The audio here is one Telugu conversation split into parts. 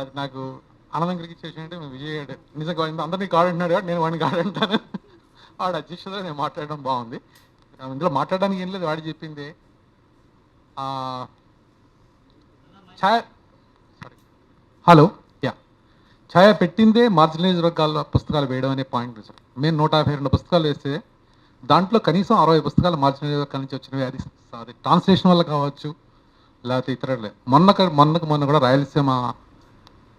అది నాకు ఆనందం కలిగించే విషయం అంటే విజయ్ గారు నిజంగా అందరినీ కాడంటున్నాడు కాబట్టి నేను వాడిని కాడంటాను. వాడు అధ్యక్షతలో నేను మాట్లాడడం బాగుంది. ఇందులో మాట్లాడడానికి ఏం లేదు, వాడు చెప్పింది. ఛాయ హలో యా ఛాయ పెట్టిందే మార్జినలైజ్ వర్గాల పుస్తకాలు వేయడం అనే పాయింట్ సార్. మేము 152 పుస్తకాలు వేస్తే దాంట్లో కనీసం 60 పుస్తకాలు మార్జినలైజ్ వర్గాల నుంచి వచ్చినవి. అది ట్రాన్స్లేషన్ వల్ల కావచ్చు, లేకపోతే ఇతరులే. మొన్న కూడా రాయలసీమ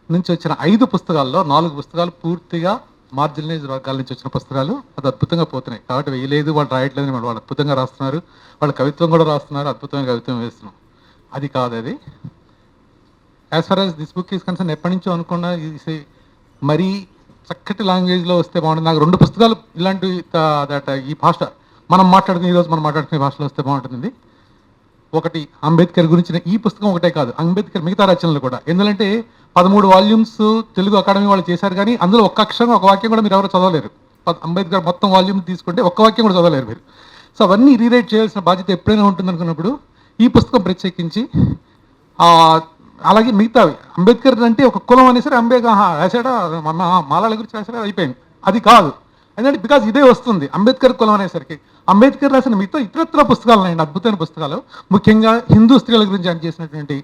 నుంచి వచ్చిన 5 పుస్తకాల్లో 4 పుస్తకాలు పూర్తిగా మార్జినలైజ్ వర్గాల నుంచి వచ్చిన పుస్తకాలు. అది అద్భుతంగా పోతున్నాయి. కాబట్టి వేయలేదు, వాళ్ళు రాయట్లేదు, వాళ్ళు అద్భుతంగా రాస్తున్నారు. వాళ్ళు కవిత్వం కూడా రాస్తున్నారు, అద్భుతమైన కవిత్వం వేస్తున్నాం. అది కాదు. అది as far as this book is concern ఎప్పటి నుంచో అనుకున్నా మరీ చక్కటి లాంగ్వేజ్లో వస్తే బాగుంటుంది. నాకు 2 పుస్తకాలు ఇలాంటివి ఈ భాష మనం మాట్లాడుకునే ఈరోజు మనం మాట్లాడుకునే భాషలో వస్తే బాగుంటుంది. ఒకటి అంబేద్కర్ గురించిన ఈ పుస్తకం ఒకటే కాదు, అంబేద్కర్ మిగతా రచనలు కూడా. ఎందుకంటే 13 వాల్యూమ్స్ తెలుగు అకాడమీ వాళ్ళు చేశారు, కానీ అందులో ఒక్క అక్షరం ఒక వాక్యం కూడా మీరు ఎవరు చదవలేరు. అంబేద్కర్ మొత్తం వాల్యూమ్ తీసుకుంటే ఒక్క వాక్యం కూడా చదవలేరు మీరు. సో అవన్నీ రీరైట్ చేయాల్సిన బాధ్యత ఎప్పుడైనా ఉంటుంది అనుకున్నప్పుడు ఈ పుస్తకం ప్రత్యేకించి. అలాగే మిగతావి అంబేద్కర్ అంటే ఒక కులం అనేసరి రాశాడా మాలాల గురించి రాశాడా అయిపోయింది. అది కాదు. ఎందుకంటే బికాజ్ ఇదే వస్తుంది అంబేద్కర్ కులం అనేసరికి. అంబేద్కర్ రాసిన మిగతా ఇతరత్ర పుస్తకాలు ఉన్నాయండి, అద్భుతమైన పుస్తకాలు. ముఖ్యంగా హిందూ స్త్రీల గురించి ఆయన చేసినటువంటి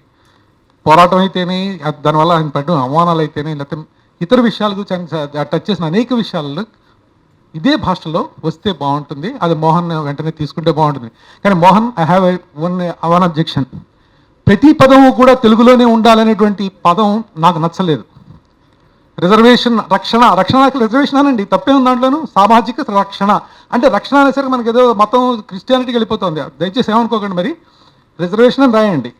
పోరాటం అయితేనే, దానివల్ల ఆయన పడ్డ అవమానాలు అయితేనే, లేకపోతే ఇతర విషయాల గురించి ఆయన టచ్ చేసిన అనేక విషయాలు ఇదే భాషలో వస్తే బాగుంటుంది. అది మోహన్ వెంటనే తీసుకుంటే బాగుంటుంది. కానీ Mohan, I have one objection. ప్రతి పదము కూడా తెలుగులోనే ఉండాలనేటువంటి పదం నాకు నచ్చలేదు. రిజర్వేషన్ రక్షణ రిజర్వేషన్ అనండి, తప్పే ఉంది దాంట్లోనూ. సామాజిక రక్షణ అంటే రక్షణ అనేసరికి మనకి ఏదో మొత్తం క్రిస్టియానిటీకి వెళ్ళిపోతుంది. దయచేసి ఏమనుకోకండి, మరి రిజర్వేషన్ అని రాయండి.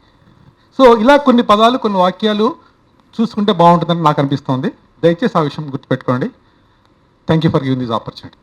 సో ఇలా కొన్ని పదాలు, కొన్ని వాక్యాలు చూసుకుంటే బాగుంటుందని నాకు అనిపిస్తుంది. దయచేసి ఆ విషయం గుర్తుపెట్టుకోండి. Thank you for giving this opportunity.